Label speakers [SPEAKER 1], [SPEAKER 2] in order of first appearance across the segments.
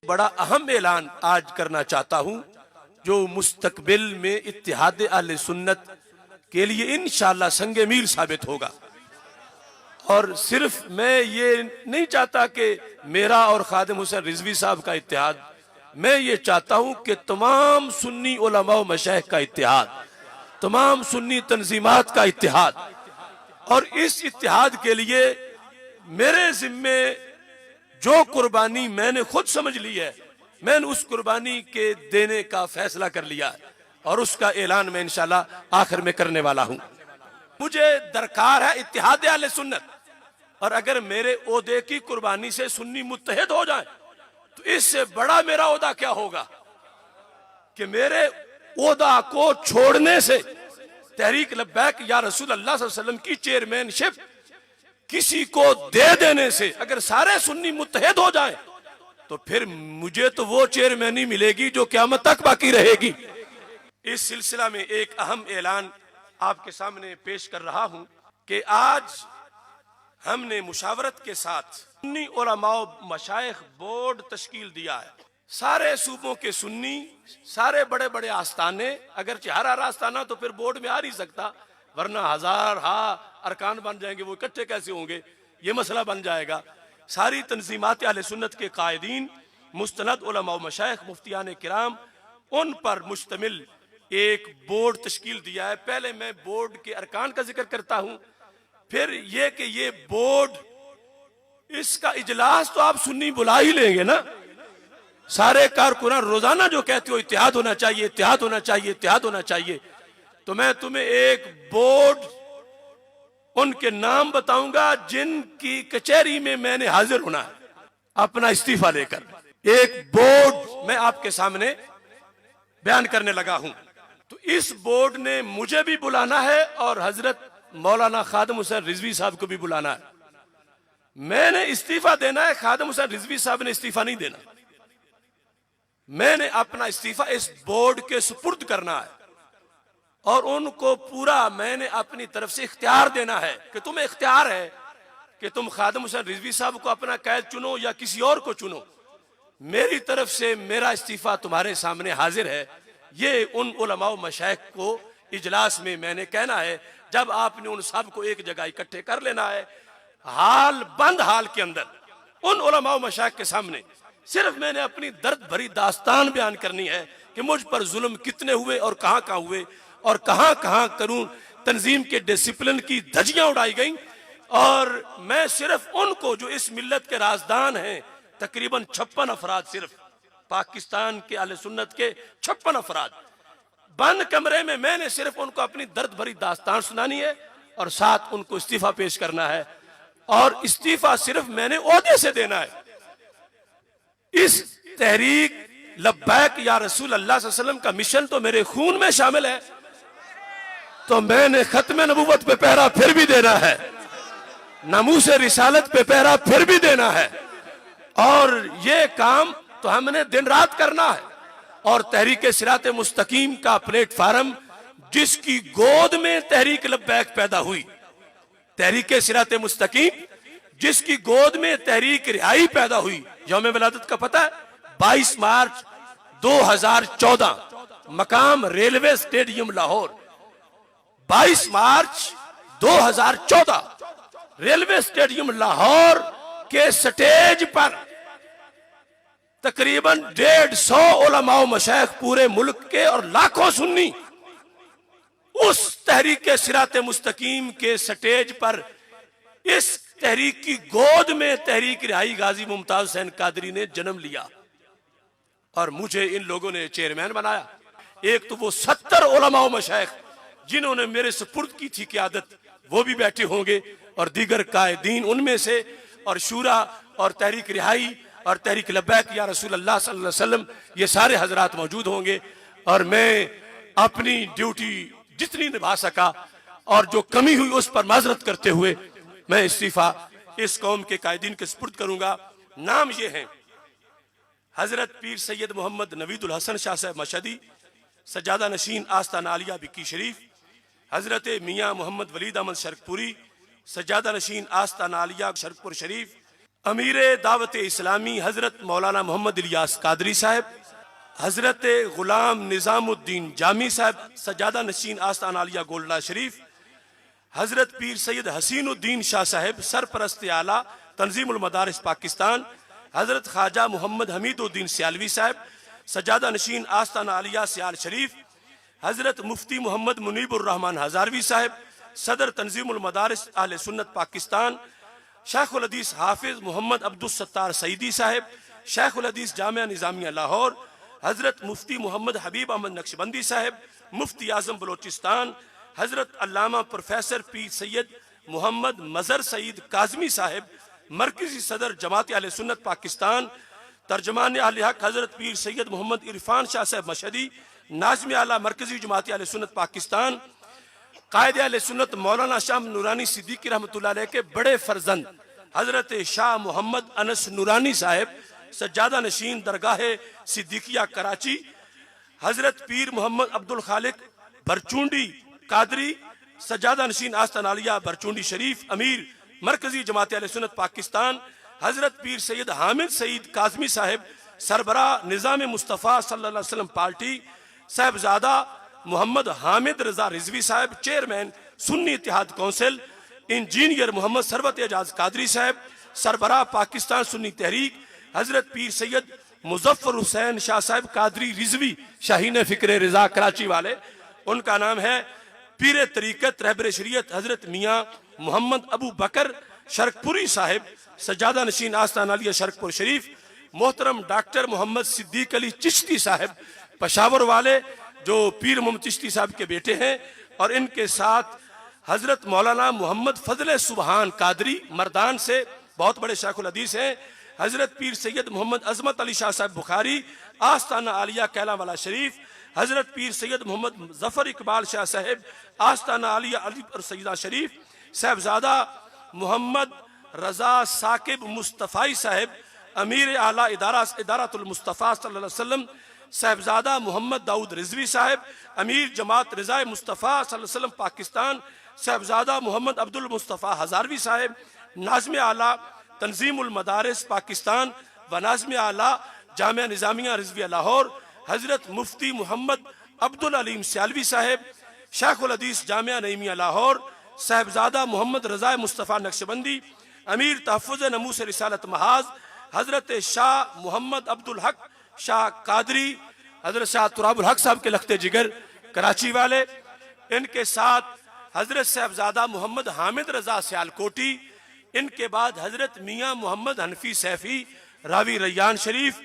[SPEAKER 1] बड़ा अहम ऐलान आज करना चाहता हूं जो मुस्तकबिल में इत्तिहाद अहले सुन्नत के लिए इंशाअल्लाह संगे मील साबित होगा। और सिर्फ मैं ये नहीं चाहता कि मेरा और खादिम हुसैन रिजवी साहब का इत्तिहाद, मैं ये चाहता हूं कि तमाम सुन्नी उलमा व मशाइख का इत्तिहाद, तमाम सुन्नी तंजीमात का इत्तिहाद। और इस इत्तिहाद के लिए मेरे जिम्मे जो कुर्बानी मैंने खुद समझ ली है, मैंने उस कुर्बानी के देने का फैसला कर लिया है और उसका ऐलान मैं इंशाअल्लाह आखिर में करने वाला हूं। मुझे दरकार है इत्तिहाद अहले सुन्नत, और अगर मेरे ओहदे की कुर्बानी से सुन्नी मुत्तहिद हो जाए तो इससे बड़ा मेरा ओहदा क्या होगा कि मेरे ओहदा को छोड़ने से, तहरीक लब्बैक या रसूल अल्लाह सल्लल्लाहु अलैहि वसल्लम की चेयरमैनशिप किसी को दे देने से अगर सारे सुन्नी मुत्तहिद हो जाएं तो फिर मुझे तो वो चेयरमैनी मिलेगी जो क़यामत तक बाकी रहेगी। इस सिलसिला में एक अहम ऐलान आपके सामने पेश कर रहा हूं कि आज हमने मुशावरत के साथ सुन्नी उलमा व मशाइख बोर्ड तश्कील दिया है। सारे सूबों के सुन्नी, सारे बड़े बड़े आस्थाने, अगर हर आस्थाना तो फिर बोर्ड में आ नहीं सकता, वरना हजार अरकान बन जाएंगे, वो इकट्ठे कैसे होंगे, ये मसला बन जाएगा। सारी तंजीमात अहले सुन्नत के कायदीन, मुस्तनद उलमा व मशाइख, मुफ्तियान किराम, उन पर मुश्तमिल एक बोर्ड तश्कील दिया है। पहले मैं बोर्ड के अरकान का जिक्र करता हूं, फिर ये कि ये बोर्ड, इसका इजलास तो आप सुन्नी बुला ही लेंगे ना। सारे कारकुनान रोजाना जो कहते हो इत्तिहाद होना चाहिए, इत्तिहाद होना चाहिए, इत्तिहाद होना चाहिए, तो मैं तुम्हें एक बोर्ड उनके नाम बताऊंगा जिनकी कचहरी में मैंने हाजिर होना है अपना इस्तीफा लेकर। एक बोर्ड मैं आपके सामने बयान करने लगा हूं। तो इस बोर्ड ने मुझे भी बुलाना है और हजरत मौलाना खादिम हुसैन रिजवी साहब को भी बुलाना है। मैंने इस्तीफा देना है, खादिम हुसैन रिजवी साहब ने इस्तीफा नहीं देना। मैंने अपना इस्तीफा इस बोर्ड के सुपुर्द करना है और उनको पूरा मैंने अपनी तरफ से इख्तियार देना है कि तुम्हें इख्तियार है कि तुम खादिम हुसैन रिजवी साहब को अपना कैद चुनो या किसी और को चुनो। मेरी तरफ से मेरा इस्तीफा तुम्हारे सामने हाजिर है। ये उन उलमा व मशाइख को इजलास में मैंने कहना है, जब आपने उन सब को एक जगह इकट्ठे कर लेना है, हाल बंद हाल के अंदर उन उलमा व मशाइख के सामने सिर्फ मैंने अपनी दर्द भरी दास्तान बयान करनी है कि मुझ पर जुल्म कितने हुए और कहां हुए और कहां करूं तंजीम के डिसिप्लिन की धज्जियां उड़ाई गई। और मैं सिर्फ उनको जो इस मिल्लत के राजदान हैं, तकरीबन 56 अफराद, सिर्फ पाकिस्तान के अहले सुन्नत के 56 अफराद, बंद कमरे में मैंने सिर्फ उनको अपनी दर्द भरी दास्तान सुनानी है और साथ उनको इस्तीफा पेश करना है। और इस्तीफा सिर्फ मैंने ओहदे से देना है। इस तहरीक लब्बैक या रसूल अल्लाह सल्लल्लाहु अलैहि वसल्लम का मिशन तो मेरे खून में शामिल है, तो मैंने खत्म नबूवत पे पहरा फिर भी देना है, नामूस रिसालत पे पहरा फिर भी देना है। और ये काम तो हमने दिन रात करना है। और तहरीक सिरात मुस्तकीम का प्लेटफार्म, जिसकी गोद में तहरीक लब्बैक पैदा हुई, तहरीक सिरात मुस्तकीम जिसकी गोद में तहरीक रिहाई पैदा हुई, यौम विलादत का पता है 22 मार्च 2014, मकाम रेलवे स्टेडियम लाहौर। 22 मार्च 2014 रेलवे स्टेडियम लाहौर के स्टेज पर तकरीबन 150 उलमा व मशाइख पूरे मुल्क के और लाखों सुन्नी उस तहरीक सिरात मुस्तकीम के स्टेज पर, इस तहरीक की गोद में तहरीक रिहाई गाजी मुमताज हुसैन कादरी ने जन्म लिया और मुझे इन लोगों ने चेयरमैन बनाया। एक तो वो 70 उलमा व मशाइख जिन्होंने मेरे सुपुर्द की थी क़यादत, वो भी बैठे होंगे, और दीगर कायदीन उनमें से, और शूरा और तहरीक रिहाई और तहरीक लब्बैक या रसूल अल्लाह सल्लल्लाहु अलैहि वसल्लम, ये सारे हजरात मौजूद होंगे। और मैं अपनी ड्यूटी जितनी निभा सका और जो कमी हुई उस पर माजरत करते हुए मैं इस्तीफा इस कौम के कायदीन के सुपुर्द करूंगा। नाम ये हैं हजरत पीर सैयद मोहम्मद नवीदुल हसन शाह साहब मशहदी, सज्जादा नशीन आस्ताना आलिया बिक्की शरीफ, हजरत मियाँ मोहम्मद वलीद अहमद शरकपुरी, सज्जादा नशीन आस्ताना आलिया शरकपुर शरीफ, अमीर दावत इस्लामी हजरत मौलाना मोहम्मद इलियास कादरी साहब, हजरत गुलाम निजामुद्दीन जामी साहब सज्जादा नशीन आस्तान आलिया गोल्डा शरीफ, हजरत पीर सैयद हसीनुद्दीन शाह साहब सरपरस्त आला तंजीमुल मदारिस पाकिस्तान, हजरत ख्वाजा मोहम्मद हमीदुद्दीन सियालवी साहब सज्जादा नशीन आस्तान आलिया सियाल शरीफ, हजरत मुफ्ती मोहम्मद मुनीबुर रहमान हजारवी साहब सदर तंजीमुल मदारिस आहले सुन्नत पाकिस्तान, शेखुल हदीस हाफिज मोहम्मद अब्दुल सत्तार सईदी साहब शेखुल हदीस जामिया निजामिया लाहौर, हजरत मुफ्ती मोहम्मद हबीब अहमद नक्शबंदी साहब मुफ्ती आजम बलोचिस्तान, हजरत अल्लामा प्रोफेसर पीर सैयद मोहम्मद मजहर सईद काजमी साहब मरकजी सदर जमात आहले सुन्नत पाकिस्तान, तर्जमान आहले हक हजरत पीर सैयद मोहम्मद इरफान शाह साहब मशहदी नाज़िम आला मरकजी जमात आहले सुन्नत पाकिस्तान, कायदे आहले सुन्नत मौलाना शाह नूरानी सिद्दीकी रहमतुल्लाह अलैह के बड़े फर्जंद हजरत शाह मोहम्मद अनस नूरानी साहब सज्जादा नशीन दरगाह सिद्दीकिया कराची, हजरत पीर मोहम्मद अब्दुल खालिक बरचूंडी कादरी सज्जादा नशीन आस्तान आलिया बरचूंडी शरीफ अमीर मरकजी जमात आहले सुन्नत पाकिस्तान, हजरत पीर सैयद हामिद सईद काजमी साहब सरबरा निज़ाम मुस्तफ़ा सल्लल्लाहु अलैहि वसल्लम पार्टी, साहबजादा मोहम्मद हामिद रजा रिजवी साहब chairman Sunni Ittehad council, engineer Mohammad Sarwat Ejaz Qadri साहब सरबरा पाकिस्तान सुन्नी तहरीक, हजरत पीर सैयद मुजफ्फर हुसैन शाह साहब कादरी रिजवी शाहीन फिक्र रजा कराची वाले, उनका नाम है पीर तरीकत रहबर शरीयत हजरत मियाँ मोहम्मद अबू बकर शरकपुरी साहब सज्जादा नशीन आस्तान आलिया शरकपुर शरीफ, मोहतरम डॉक्टर मोहम्मद सिद्दीक अली चिश्ती साहब पेशावर वाले जो पीर मोहम्मद चिश्ती साहब के बेटे हैं, और इनके साथ हजरत मौलाना मोहम्मद फजल सुबहान कादरी मर्दान से बहुत बड़े शेखुल हदीस हैं, हजरत पीर सैयद मोहम्मद अजमत अली शाह साहब बुखारी आस्ताना आलिया कैलावाला शरीफ, हजरत पीर सैयद मोहम्मद जफर इकबाल शाह साहब आस्ताना आलिया अली और सईदा शरीफ, साहबजादा मोहम्मद रजा साकिब मुस्तफ़ाई साहब अमीर आला इदारतुल मुस्तफ़ा सल्लल्लाहु अलैहि वसल्लम, साहबजादा मोहम्मद दाऊद रिजवी साहब अमीर जमात रज़ाए मुस्तफ़ा सल्लल्लाहु अलैहि वसल्लम पाकिस्तान, साहबजादा मोहम्मद अब्दुल मुस्तफ़ा हजारवी साहब नाज़िम आला तंजीमुल मदारिस पाकिस्तान व नाज़िम आला जामिया निज़ामिया रिजविया लाहौर, हजरत मुफ्ती मोहम्मद अब्दुल अलीम सियालवी साहब शेखुल हदीस जामिया नईमिया लाहौर, साहबजादा मोहम्मद रज़ाए मुस्तफ़ा नक्शबंदी अमीर तहफ़्फ़ुज़ नमूस रिसालत महाज, हजरत शाह मोहम्मद अब्दुल हक शाह कादरी हजरत शाह तुराबुल हक साहब के लखते जिगर कराची वाले, इनके साथ हजरत साहबजादा मोहम्मद हामिद रजा सियालकोटी, इनके बाद हजरत मियाँ मोहम्मद हनफी सैफी रावी रैयान शरीफ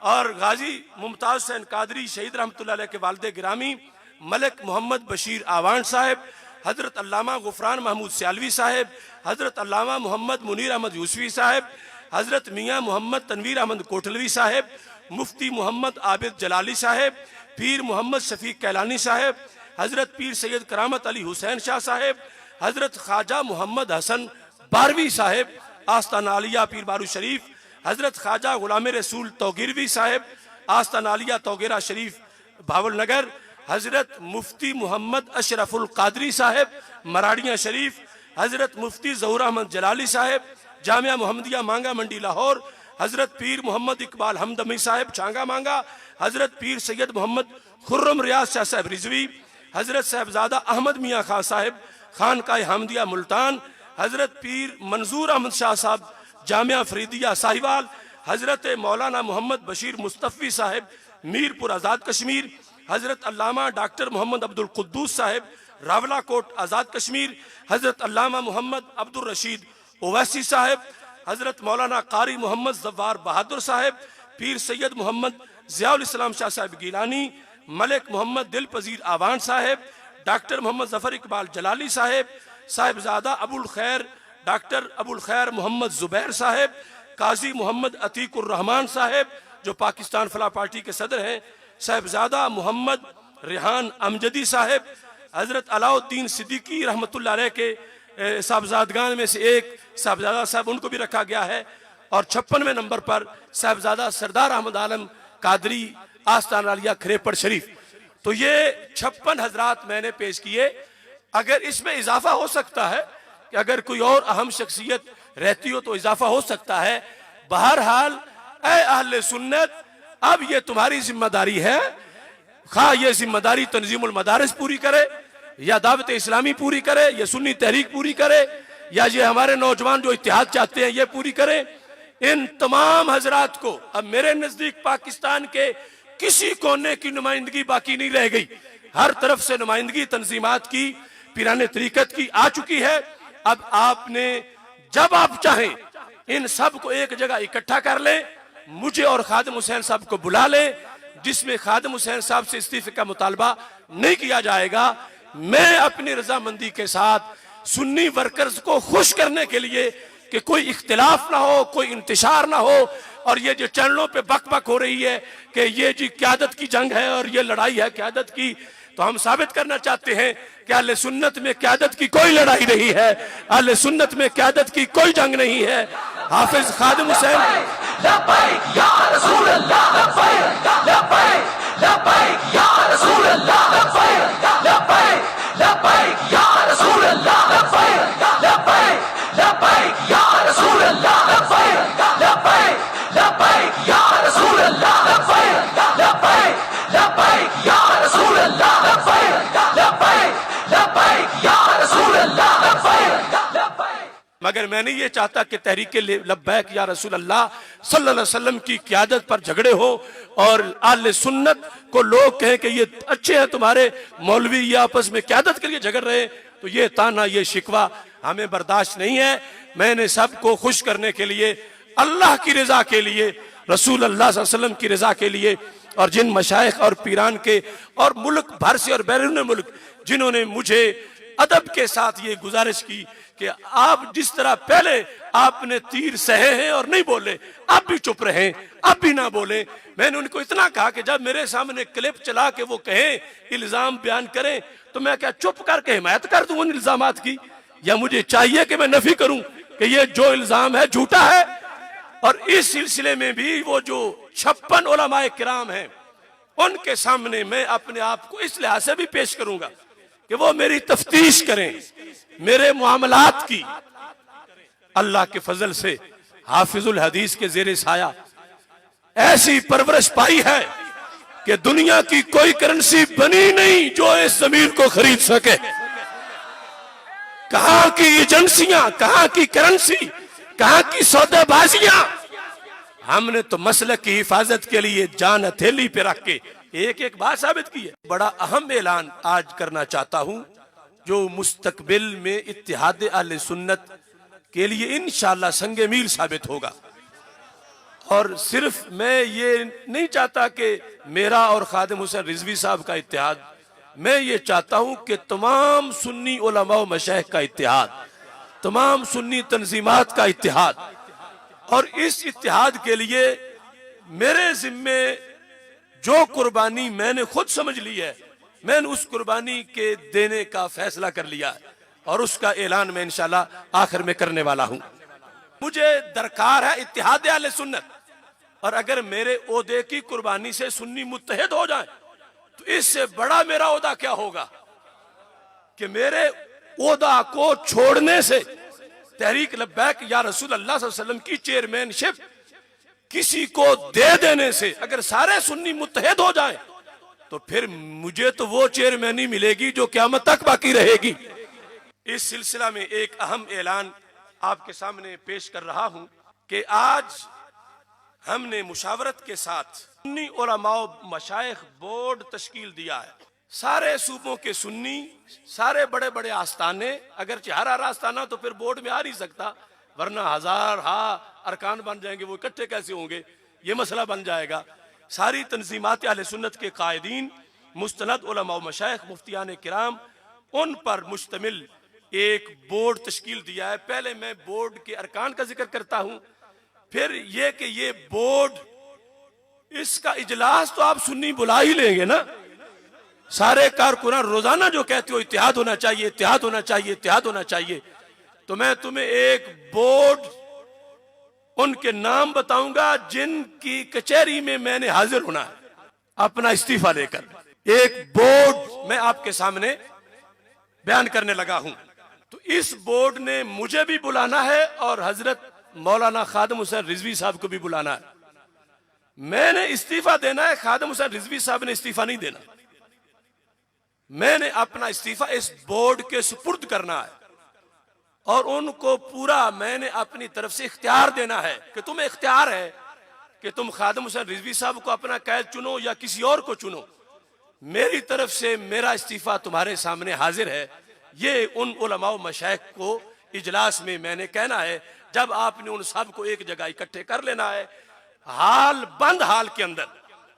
[SPEAKER 1] और गाजी मुमताज हुसैन कादरी शहीद रहमतुल्लाह अलैह के वालिद गिरामी मलिक मोहम्मद बशीर आवान साहब, हजरत अल्लामा गुफरान महमूद सियालवी साहब, हजरत अल्लामा मोहम्मद मुनीर अहमद यूसुफी साहब, हजरत मियाँ मोहम्मद तनवीर अहमद कोटलवी साहब, मुफ्ती मोहम्मद आबिद जलाली साहब, पीर मोहम्मद शफीक कैलानी साहब, हजरत पीर सैयद करामत अली हुसैन शाह साहब, हजरत ख्वाजा मोहम्मद हसन बारवी साहब आस्तान आलिया पीर बारू शरीफ, हजरत ख्वाजा गुलाम रसूल तौगिरवी साहब आस्तान आलिया तौगिरा शरीफ भावल नगर, हजरत मुफ्ती मोहम्मद अशरफुल कादरी साहब मराड़िया शरीफ, हजरत मुफ्ती ज़हूर अहमद जलाली साहब जामिया मोहम्मदिया मांगा मंडी लाहौर, हजरत पीर मोहम्मद इकबाल हमदमी साहब छांगा मांगा, हजरत पीर सैयद मोहम्मद खुर्रम रियाज शाह साहब रिजवी, हजरत साहबजादा अहमद मियाँ खान साहब खानकाए हमदिया मुल्तान, हजरत पीर मंजूर अहमद शाह साहब जामिया फरीदिया साहिवाल, हजरत मौलाना मोहम्मद बशीर मुस्तफ़ी साहब मीरपुर आज़ाद कश्मीर, हजरत अल्लामा डॉक्टर मोहम्मद अब्दुल कुद्दूस साहब रावला कोट आज़ाद कश्मीर, हजरत अल्लामा मोहम्मद अब्दुल रशीद ओवैसी साहब, हजरत मौलाना कारी मोहम्मद जव्वार बहादुर साहब, पीर सैयद मोहम्मद ज़ियाउल इस्लाम शाह साहब गिलानी, मलिक मोहम्मद दिल पजीर आवान साहब, डॉक्टर मोहम्मद जफर इकबाल जलाली साहब, साहिबजादा अबुल खैर डॉक्टर अबुल खैर मोहम्मद जुबैर साहब, काजी मोहम्मद अतीकुर रहमान साहब जो पाकिस्तान फलाह पार्टी के सदर हैं, साहिबजादा मोहम्मद रेहान अमजदी साहब, हजरत अलाउद्दीन सिद्दीकी रहमतुल्लाह अलैह के साहबजादगान में से एक साहबजादा साहब उनको भी रखा गया है, और 56वें नंबर पर साहबजादा सरदार अहमद आलम कादरी आस्तान आलिया खरेपड़ शरीफ। तो ये 56 हजरात मैंने पेश किए। अगर इसमें इजाफा हो सकता है कि अगर कोई और अहम शख्सियत रहती हो तो इजाफा हो सकता है। बहरहाल ऐ अहले सुन्नत, अब ये तुम्हारी जिम्मेदारी है, खा ये जिम्मेदारी तंजीमुल मदारिस पूरी करे, या दावत इस्लामी पूरी करे, या सुन्नी तहरीक पूरी करे, या ये हमारे नौजवान जो इत्तेहाद चाहते हैं ये पूरी करें। इन तमाम हजरात को अब मेरे नजदीक पाकिस्तान के किसी कोने की नुमाइंदगी बाकी नहीं रह गई। हर तरफ से नुमाइंदगी तंजीमात की, पीराने तरीकत की आ चुकी है। अब आपने जब आप चाहें इन सब को एक जगह इकट्ठा कर लें, मुझे और खादिम हुसैन साहब को बुला लें, जिसमें खादिम हुसैन साहब से इस्तीफे का मुतालबा नहीं किया जाएगा। मैं अपनी रजामंदी के साथ सुन्नी वर्कर्स को खुश करने के लिए कि कोई इख्तिलाफ ना हो, कोई इंतशार ना हो, और ये जो चैनलों पे बक बक हो रही है कि ये जी क़यादत की जंग है और ये लड़ाई है क़यादत की, तो हम साबित करना चाहते हैं कि अहले सुन्नत में क़यादत की कोई लड़ाई नहीं है, अहले सुन्नत में क़यादत की कोई जंग नहीं है। हाफिज खादिम हुसैन मगर मैं नहीं ये चाहता कि तहरीक लब्बैक या रसूल अल्लाह सल्लल्लाहु अलैहि वसल्लम की क़यादत पर झगड़े हो और अहले सुन्नत को लोग कहें कि ये अच्छे हैं तुम्हारे मौलवी, ये आपस में क़यादत के लिए झगड़ रहे हैं। तो ये ताना, ये शिकवा हमें बर्दाश्त नहीं है। मैंने सबको खुश करने के लिए, अल्लाह की रजा के लिए, रसूल अल्लाह सल्लल्लाहु अलैहि वसल्लम की रजा के लिए, और जिन मशाइख और पीरान के और मुल्क भर से और बैरून मुल्क जिन्होंने मुझे अदब के साथ ये गुजारिश की कि आप जिस तरह पहले आपने तीर सहे हैं और नहीं बोले, आप भी चुप रहें, आप भी ना बोले। मैंने उनको इतना कहा कि जब मेरे सामने क्लिप चला के वो कहें, इल्जाम बयान करें, तो मैं क्या चुप करके हिमायत कर दूं उन इल्जामात की, या मुझे चाहिए कि मैं नफी करूं कि ये जो इल्जाम है झूठा है। और इस सिलसिले में भी वो जो 56 उलमाए किराम हैं उनके सामने मैं अपने आप को इस लिहाज से भी पेश करूंगा कि वो मेरी तफ्तीश करें, मेरे मामलात की। अल्लाह के फजल से हाफिजुल हदीस के जेरे साया ऐसी परवरिश पाई है कि दुनिया की कोई करेंसी बनी नहीं जो इस जमीन को खरीद सके। कहां की एजेंसियां, कहां की करेंसी, कहां की सौदेबाजियां। हमने तो मसलक की हिफाजत के लिए जान हथेली पे रख के एक एक बात साबित की है। बड़ा अहम ऐलान आज करना चाहता हूं जो मुस्तकबिल में इत्तिहाद अहले सुन्नत के लिए इंशाअल्लाह संगे मील साबित होगा। और सिर्फ मैं ये नहीं चाहता कि मेरा और खादिम हुसैन रिजवी साहब का इत्तिहाद, मैं ये चाहता हूं कि तमाम सुन्नी उलमा व मशाइख का इत्तिहाद, तमाम सुन्नी तंजीमात का इत्तिहाद। और इस इत्तिहाद के लिए मेरे जिम्मे जो कुर्बानी मैंने खुद समझ ली है, मैंने उस कुर्बानी के देने का फैसला कर लिया है और उसका ऐलान मैं इंशाल्लाह आखिर में करने वाला हूं। मुझे दरकार है इत्तिहाद अहले सुन्नत, और अगर मेरे ओहदे की कुर्बानी से सुन्नी मुत्तहिद हो जाए तो इससे बड़ा मेरा ओहदा क्या होगा कि मेरे ओहदा को छोड़ने से, तहरीक लब्बैक या रसूल अल्लाह सल्लल्लाहु अलैहि वसल्लम की चेयरमैनशिप किसी को दे देने से अगर सारे सुन्नी मुत्तहिद हो जाएं तो फिर मुझे तो वो चेयरमैनी मिलेगी जो क़यामत तक बाकी रहेगी। इस सिलसिला में एक अहम ऐलान आपके सामने पेश कर रहा हूं कि आज हमने मुशावरत के साथ सुन्नी उलमा मशाइख बोर्ड तश्कील दिया है। सारे सूबों के सुन्नी, सारे बड़े बड़े आस्थाने, अगर हर आस्थाना तो फिर बोर्ड में आ नहीं सकता, वरना हजार अरकान बन जाएंगे, वो इकट्ठे कैसे होंगे, ये मसला बन जाएगा। सारी तंजीमात अहले सुन्नत के कायदीन, मुस्तनद उलमा मशाइख, मुफ्तियान किराम, उन पर मुश्तमिल एक बोर्ड तश्कील दिया है। पहले मैं बोर्ड के अरकान का जिक्र करता हूं, फिर ये कि ये बोर्ड, इसका इजलास तो आप सुन्नी बुला ही लेंगे ना। सारे कारकुनान रोजाना जो कहते हो इत्तिहाद होना चाहिए, इत्तिहाद होना चाहिए, इत्तिहाद होना चाहिए, तो मैं तुम्हें एक बोर्ड उनके नाम बताऊंगा जिनकी कचहरी में मैंने हाजिर होना है अपना इस्तीफा लेकर। एक बोर्ड मैं आपके सामने बयान करने लगा हूं। तो इस बोर्ड ने मुझे भी बुलाना है और हजरत मौलाना खादिम हुसैन रिजवी साहब को भी बुलाना है। मैंने इस्तीफा देना है, खादिम हुसैन रिजवी साहब ने इस्तीफा नहीं देना। मैंने अपना इस्तीफा इस बोर्ड के सुपुर्द करना है और उनको पूरा मैंने अपनी तरफ से इख्तियार देना है कि तुम्हें इख्तियार है कि तुम खादिम हुसैन रिजवी साहब को अपना कैद चुनो या किसी और को चुनो। मेरी तरफ से मेरा इस्तीफा तुम्हारे सामने हाजिर है। ये उन उलमा व मशाइख को इजलास में मैंने कहना है, जब आपने उन सब को एक जगह इकट्ठे कर लेना है, हाल बंद हाल के अंदर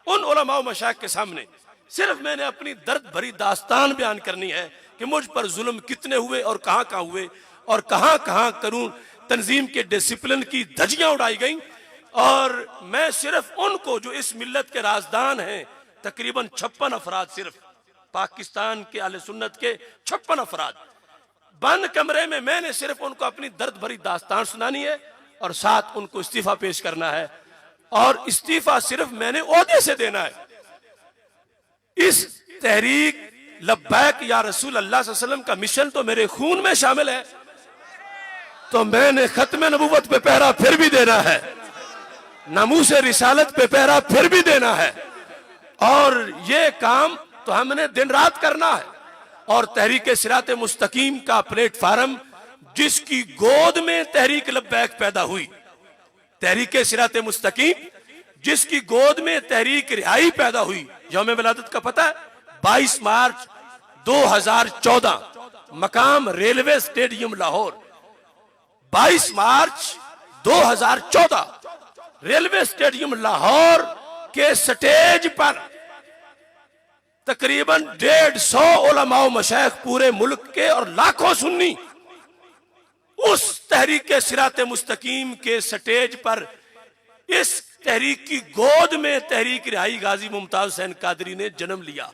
[SPEAKER 1] उन उलमा व मशाइख के सामने सिर्फ मैंने अपनी दर्द भरी दास्तान बयान करनी है कि मुझ पर जुल्म कितने हुए और कहां हुए और कहां करूं तंजीम के डिसिप्लिन की धज्जियां उड़ाई गई। और मैं सिर्फ उनको जो इस मिल्लत के राजदान हैं, तकरीबन 56 अफराद, सिर्फ पाकिस्तान के अहले सुन्नत के 56 अफराद, बंद कमरे में मैंने सिर्फ उनको अपनी दर्द भरी दास्तान सुनानी है और साथ उनको इस्तीफा पेश करना है। और इस्तीफा सिर्फ मैंने ओहदे से देना है। इस तहरीक लब्बैक या रसूल अल्लाह सल्लल्लाहु अलैहि वसल्लम का मिशन तो मेरे खून में शामिल है, तो मैंने खत्म नबूवत पे पहरा फिर भी देना है, नामूस रिसालत पे पहरा फिर भी देना है। और ये काम तो हमने दिन रात करना है। और तहरीक सिरात मुस्तकीम का प्लेटफार्म, जिसकी गोद में तहरीक लब्बैक पैदा हुई, तहरीक सिरात मुस्तकीम जिसकी गोद में तहरीक रिहाई पैदा हुई, यौम विलादत का पता है 22 मार्च 2014, मकाम रेलवे स्टेडियम लाहौर। 22 मार्च 2014 रेलवे स्टेडियम लाहौर के स्टेज पर तकरीबन 150 उलमा व मशाइख पूरे मुल्क के और लाखों सुन्नी उस तहरीक सिरात मुस्तकीम के स्टेज पर इस तहरीक की गोद में तहरीक रिहाई गाजी मुमताज हुसैन कादरी ने जन्म लिया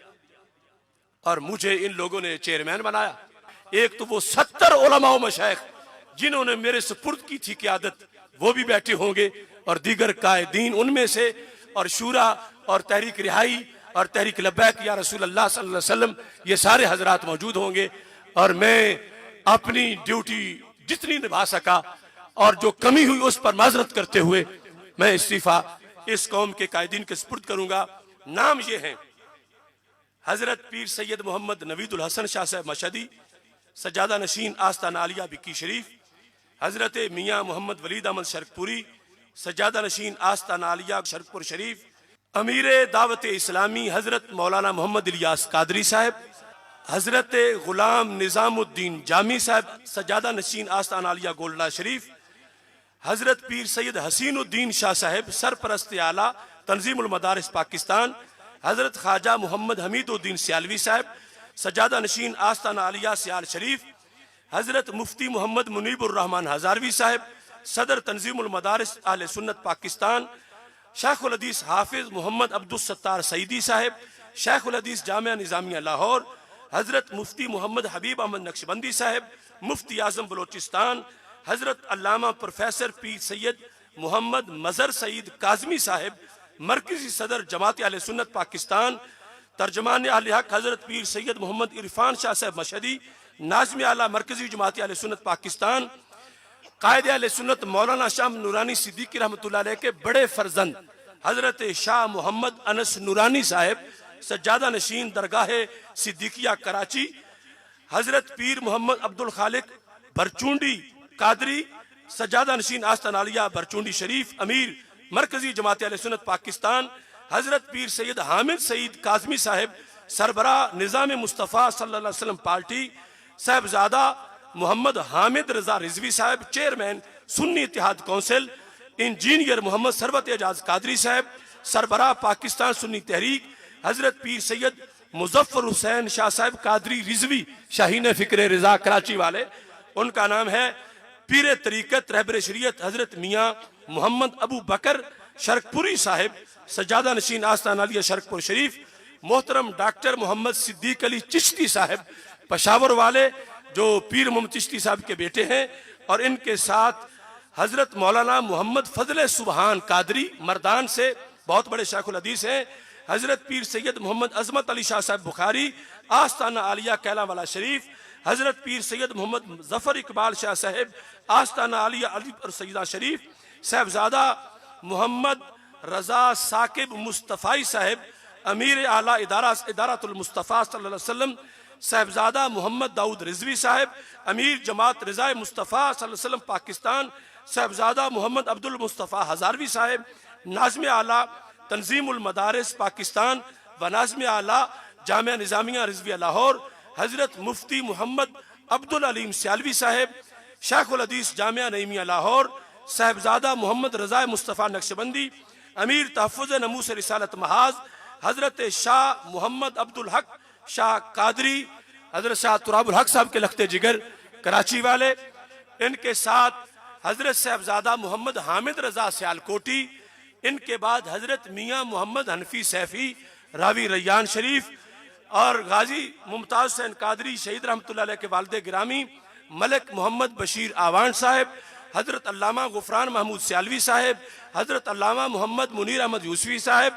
[SPEAKER 1] और मुझे इन लोगों ने चेयरमैन बनाया। एक तो वो 70 उलमा व मशाइख जिन्होंने मेरे सुपुर्द की थी क़यादत, वो भी बैठे होंगे और दीगर कायदीन उनमें से, और शूरा और तहरीक रिहाई और तहरीक लब्बैक या रसूल अल्लाह सल्लल्लाहु अलैहि वसल्लम, ये सारे हजरात मौजूद होंगे। और मैं अपनी ड्यूटी जितनी निभा सका और जो कमी हुई उस पर माजरत करते हुए मैं इस्तीफा इस कौम के कायदीन के सुपुर्द करूंगा। नाम ये हैं हजरत पीर सैयद मोहम्मद नवीदुल हसन शाह साहब मशहदी, सज्जादा नशीन आस्ताना आलिया बिक्की शरीफ, हजरत मियाँ मोहम्मद वलीद अहमद शरकपुरी, सज्जादा नशीन आस्ताना आलिया शरकपुर शरीफ, अमीर दावत इस्लामी हजरत मौलाना मोहम्मद इलियास कादरी साहब, हजरत गुलाम निजामुद्दीन जामी साहब, सज्जादा नशीन आस्ताना आलिया गोल्डा शरीफ, हजरत पीर सैयद हसीनुद्दीन शाह साहब सरपरस्त आला तंजीमुल मदारिस पाकिस्तान, हजरत ख्वाजा मोहम्मद हमीदुद्दीन सियालवी साहब, सज्जादा नशीन आस्ताना आलिया सियाल शरीफ, हजरत मुफ्ती मोहम्मद मुनीबुर रहमान हजारवी साहब, सदर तंजीमुल मदारिस अहले सुन्नत पाकिस्तान, शेखुल हदीस हाफिज मोहम्मद अब्दुल सत्तार सईदी साहब, शेखुल हदीस जामिया निजामिया लाहौर, हजरत मुफ्ती मोहम्मद हबीब अहमद नक्शबंदी साहब, मुफ्ती आजम बलोचिस्तान, हजरत अल्लामा प्रोफेसर पीर सैयद मोहम्मद मजहर सईद काजमी साहब, मरकजी सदर जमात अहले सुन्नत पाकिस्तान, तर्जमान अहले हक हजरत पीर सैयद मोहम्मद इरफान शाह साहब मशहदी, नाज़िम आला मरकजी जमात अहले सुन्नत पाकिस्तान, कायदे अहले सुन्नत मौलाना शाह नूरानी सिद्दीकी रहमतुल्लाह अलैह के बड़े फर्जंद हजरत शाह मोहम्मद अनस नूरानी साहब, सज्जादा नशीन दरगाह सिद्दीकिया कराची, हजरत पीर मोहम्मद अब्दुल खालिक बरचूंडी कादरी, सज्जादा नशीन आस्ताना आलिया बरचूंडी शरीफ, अमीर मरकजी जमात अहले सुन्नत पाकिस्तान, हजरत पीर सैयद हामिद सईद काजमी साहब, सरबरा निज़ाम मुस्तफ़ा सल्लल्लाहु अलैहि वसल्लम पार्टी, साहबजादा मोहम्मद हामिद रजा रिजवी साहब, chairman Sunni Ittehad council, engineer Mohammad Sarwat Ejaz Qadri साहब, सरबरा पाकिस्तान सुन्नी तहरीक, हजरत पीर सैयद मुजफ्फर हुसैन शाह साहब कादरी रिजवी शाहीन फिक्र रजा कराची वाले, उनका नाम है पीर तरीकत रहबर शरीयत हजरत मियाँ मोहम्मद अबू बकर शरकपुरी साहब, सज्जादा नशीन आस्ताना आलिया शरकपुर शरीफ, मोहतरम डॉक्टर मोहम्मद सिद्दीक अली चिश्ती साहब पेशावर वाले, जो पीर मोहम्मद चिश्ती साहब के बेटे हैं, और इनके साथ हजरत मौलाना मोहम्मद फजल सुबहान कादरी मर्दान से, बहुत बड़े शेखुल हदीस हैं। हजरत पीर सैयद मोहम्मद अजमत अली शाह साहब बुखारी आस्ताना आलिया कैला वाला शरीफ, हजरत पीर सैयद मोहम्मद जफर इकबाल शाह साहब आस्ताना आलिया अली और सैयदा शरीफ, साहबजादा मोहम्मद रजा साकिब मुस्तफ़ाई साहब अमीर आला इदारतुल मुस्तफ़ा सल्लल्लाहु अलैहि वसल्लम, साहबजादा मोहम्मद दाऊद रिजवी साहब अमीर जमात रज़ा मुस्तफ़ा सल्लल्लाहु अलैहि वसल्लम पाकिस्तान, साहबजादा मोहम्मद अब्दुल मुस्तफ़ा हज़ारवी साहब नाज़्म आला तंजीमुल मदारिस पाकिस्तान व नाज़्म आला जामिया निज़ामिया रिजविया लाहौर, हज़रत मुफ्ती मोहम्मद अब्दुल अलीम सियालवी साहब शेखुल हदीस जामिया नईमिया लाहौर, साहबजादा मोहम्मद रज़ा मुस्तफ़ा नक्शबंदी अमीर तहफ़्फ़ुज़ नमूस रिसालत महाज, हज़रत शाह मोहम्मद अब्दुल हक शाह कादरी, हज़रत शाह तुराबुल हक साहब के लखते जिगर कराची वाले, इनके साथ हज़रत साहबजादा मोहम्मद हामिद रज़ा सियालकोटी, इनके बाद हज़रत मियाँ मोहम्मद हनफी सैफ़ी रावी रैयान शरीफ और गाजी मुमताज़ हुसैन कादरी शहीद रहमतुल्लाह अलैह के वालिद गिरामी मलिक मोहम्मद बशीर आवान साहब, हज़रत अल्लामा गुफरान महमूद सियालवी साहब, हज़रत अल्लामा मोहम्मद मुनीर अहमद यूसुफी साहब,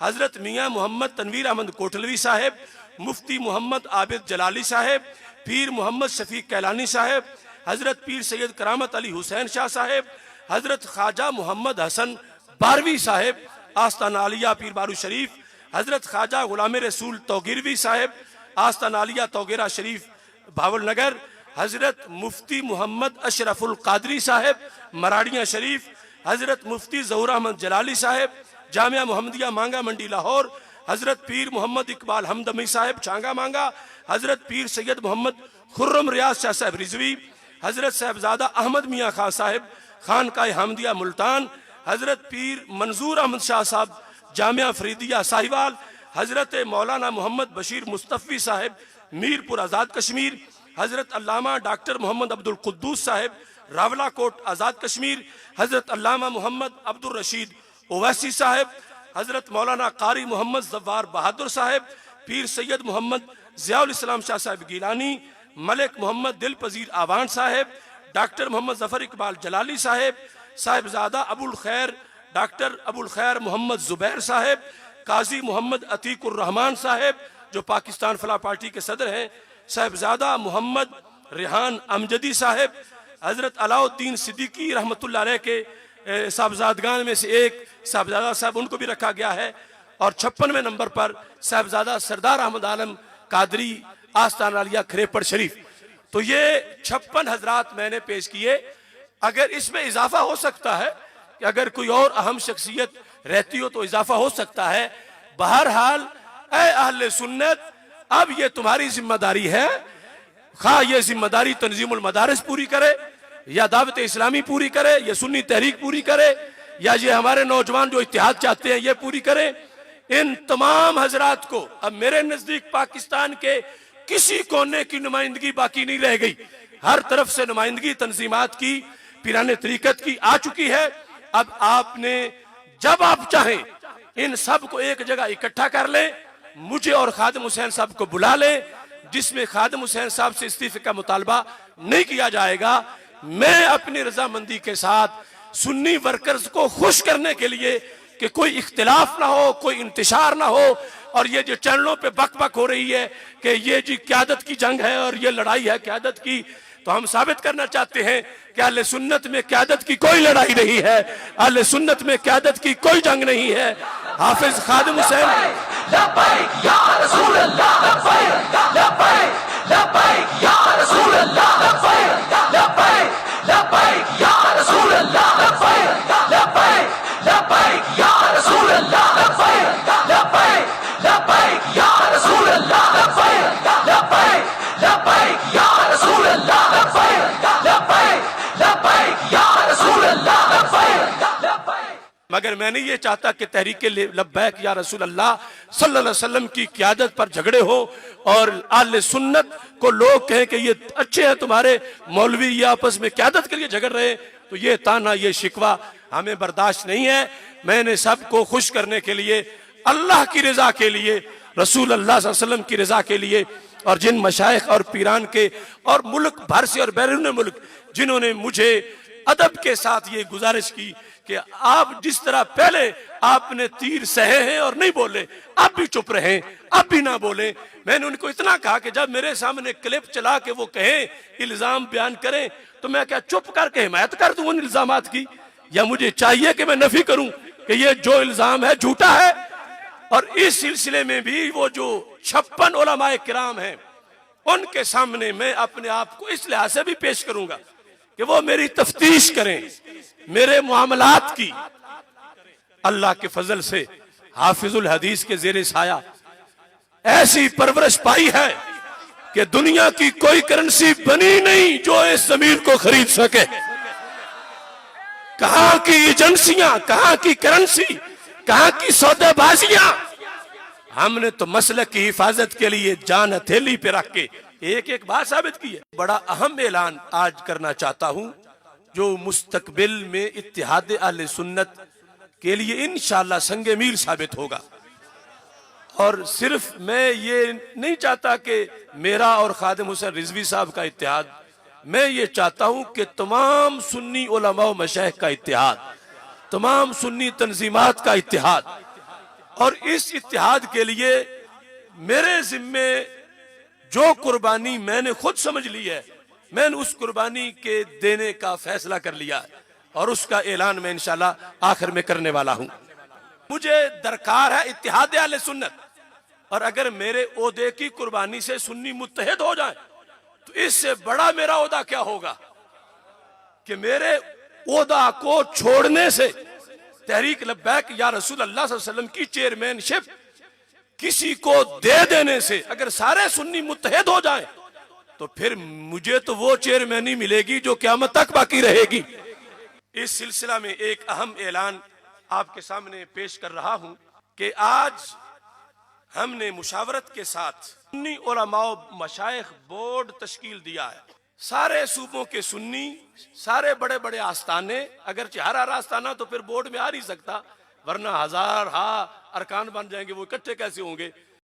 [SPEAKER 1] हज़रत मियाँ मोहम्मद तनवीर अहमद कोटलवी साहब, मुफ्ती मोहम्मद आबिद जलाली साहब, पीर मोहम्मद शफीक कैलानी साहब, हज़रत पीर सैयद करामत अली हुसैन शाह साहब, हज़रत ख्वाजा मोहम्मद हसन बारवी साहब आस्ताना आलिया पीर बारू शरीफ, हज़रत ख्वाजा गुलाम रसूल तौगिरवी साहब आस्ताना आलिया तौगिरा शरीफ भावल नगर, हज़रत मुफ्ती मोहम्मद अशरफुल कादरी साहब मराड़िया शरीफ, हज़रत मुफ्ती ज़हूर अहमद जलाली साहब जामिया मोहम्मदिया मांगा मंडी लाहौर, हज़रत पीर मोहम्मद इकबाल हमदमी साहब छांगा मांगा, हज़रत पीर सैयद मोहम्मद खुर्रम रियाज शाह साहब रिजवी, हज़रत साहबजादा अहमद मियाँ खान साहब खानकाए हमदिया मुल्तान, हज़रत पीर मंजूर अहमद शाह साहब जामिया फरीदिया साहिवाल, हज़रत मौलाना मोहम्मद बशीर मुस्तफ़ी साहब मीरपुर आज़ाद कश्मीर, हज़रत अल्लामा डॉक्टर मोहम्मद अब्दुल कुद्दूस साहब रावलाकोट आज़ाद कश्मीर, हज़रत अल्लामा मोहम्मद अब्दुल रशीद ओवैसी साहब, हज़रत मौलाना कारी मोहम्मद ज़व्वार बहादुर साहब, पीर सैयद मोहम्मद ज़ियाउल इस्लाम शाह साहब गिलानी, मलिक मोहम्मद दिल पजीर आवान साहब, डॉक्टर मोहम्मद ज़फ़र इकबाल जलाली साहब, साहिबजादा अबुल खैर डॉक्टर अबुल खैर मोहम्मद ज़ुबैर साहब, काजी मोहम्मद अतीकुर रहमान साहब जो पाकिस्तान फलाह पार्टी के सदर हैं, साहिबजादा मोहम्मद रेहान अमजदी साहब, हज़रत अलाउद्दीन सिद्दीकी रहमतुल्लाह अलैह के साहबजादगान में से एक साहबजादा साहब उनको भी रखा गया है, और 56वें नंबर पर साहबजादा सरदार अहमद आलम कादरी आस्ताना आलिया खरेपड़ शरीफ। तो ये 56 हजरात मैंने पेश किए। अगर इसमें इजाफा हो सकता है कि अगर कोई और अहम शख्सियत रहती हो तो इजाफा हो सकता है। बहरहाल ऐ अहले सुन्नत, अब ये तुम्हारी जिम्मेदारी है, खा ये जिम्मेदारी तंजीमुल मदारिस पूरी करे या दावत इस्लामी पूरी करे या सुन्नी तहरीक पूरी करे या ये हमारे नौजवान जो इत्तेहाद चाहते हैं ये पूरी करे। इन तमाम हजरात को अब मेरे नजदीक पाकिस्तान के किसी कोने की नुमाइंदगी बाकी नहीं रह गई। हर तरफ से नुमाइंदगी तंजीमात की, पीराने तरीकत की आ चुकी है। अब आपने जब आप चाहें इन सब को एक जगह इकट्ठा कर लें, मुझे और खादिम हुसैन साहब को बुला लें, जिसमें खादिम हुसैन साहब से इस्तीफे का मुतालबा नहीं किया जाएगा। मैं अपनी रजामंदी के साथ सुन्नी वर्कर्स को खुश करने के लिए कि कोई इख्तिलाफ ना हो, कोई इंतशार ना हो, और ये जो चैनलों पे बक बक हो रही है कि ये जी क़यादत की जंग है और ये लड़ाई है क़यादत की, तो हम साबित करना चाहते हैं कि अहले सुन्नत में क़यादत की कोई लड़ाई नहीं है, अहले सुन्नत में क़यादत की कोई जंग नहीं है। हाफिज खादिम हुसैन लब्बैक या रसूल अल्लाह, लब्बैक लब्बैक लब्बैक या रसूल अल्लाह, लब्बैक लब्बैक लब्बैक या रसूल अल्लाह, लब्बैक लब्बैक लब्बैक या रसूल अल्लाह, लब्बैक लब्बैक लब्बैक या रसूल अल्लाह, लब्बैक लब्बैक लब्बैक या रसूल अल्लाह, लब्बैक लब्बैक लब्बैक या रसूल अल्लाह, लब्बैक लब्बैक। मगर मैं नहीं ये चाहता कि तहरीक लब्बैक या रसूल अल्लाह सल्लल्लाहु अलैहि वसल्लम की क़यादत पर झगड़े हो और आले सुन्नत को लोग कहें कि ये अच्छे हैं तुम्हारे मौलवी, ये आपस में क़यादत के लिए झगड़ रहे हैं। तो ये ताना, ये शिकवा हमें बर्दाश्त नहीं है। मैंने सबको खुश करने के लिए, अल्लाह की रजा के लिए, रसूल अल्लाह सल्लल्लाहु अलैहि वसल्लम की रजा के लिए, और जिन मशाइख और पीरान के और मुल्क भर से और बैरून मुल्क जिन्होंने मुझे अदब के साथ ये गुजारिश की कि आप जिस तरह पहले आपने तीर सहे हैं और नहीं बोले, अब भी चुप रहे, अब भी ना बोले। मैंने उनको इतना कहा कि जब मेरे सामने क्लिप चला के वो कहें, इल्जाम बयान करें, तो मैं क्या चुप करके हिमायत कर दूं उन इल्जामात की, या मुझे चाहिए कि मैं नफी करूं कि ये जो इल्जाम है झूठा है। और इस सिलसिले में भी वो जो 56 उलमाए किराम हैं, उनके सामने मैं अपने आप को इस लिहाज से भी पेश करूंगा कि वो मेरी तफ्तीश करें, मेरे मामलात की। अल्लाह के फजल से हाफिजुल हदीस के जेरे साया ऐसी परवरिश पाई है कि दुनिया की कोई करेंसी बनी नहीं जो इस जमीन को खरीद सके। कहां की एजेंसियां, कहां की करेंसी, कहां की सौदेबाजियां। हमने तो मसलक की हिफाजत के लिए जान हथेली पे रख के एक एक बात साबित की है। बड़ा अहम ऐलान आज करना चाहता हूं जो मुस्तकबिल में इत्तिहाद अहले सुन्नत के लिए इंशाअल्लाह संगे मील साबित होगा। और सिर्फ मैं ये नहीं चाहता कि मेरा और खादिम हुसैन रिजवी साहब का इत्तिहाद, मैं ये चाहता हूं कि तमाम सुन्नी उलमा व मशाइख का इत्तिहाद, तमाम सुन्नी तंजीमात का इत्तिहाद। और इस इत्तिहाद के लिए मेरे जिम्मे जो कुर्बानी मैंने खुद समझ ली है, मैंने उस कुर्बानी के देने का फैसला कर लिया है और उसका ऐलान मैं इंशाल्लाह आखिर में करने वाला हूं। मुझे दरकार है इत्तिहाद अहले सुन्नत, और अगर मेरे ओहदे की कुर्बानी से सुन्नी मुत्तहिद हो जाए तो इससे बड़ा मेरा ओहदा क्या होगा कि मेरे ओहदा को छोड़ने से, तहरीक लब्बैक या रसूल अल्लाह सल्लल्लाहु अलैहि वसल्लम की चेयरमैनशिप किसी को दे देने से अगर सारे सुन्नी मुत्तहिद हो जाएं तो फिर मुझे तो वो चेयरमैनी मिलेगी जो क़यामत तक बाकी रहेगी। इस सिलसिला में एक अहम ऐलान आपके सामने पेश कर रहा हूं कि आज हमने मुशावरत के साथ सुन्नी उलमा मशाइख बोर्ड तश्कील दिया है। सारे सूबों के सुन्नी, सारे बड़े बड़े आस्थाने, अगर हर आस्थाना तो फिर बोर्ड में आ नहीं सकता, वरना हजार अरकान बन जाएंगे, वो इकट्ठे कैसे होंगे।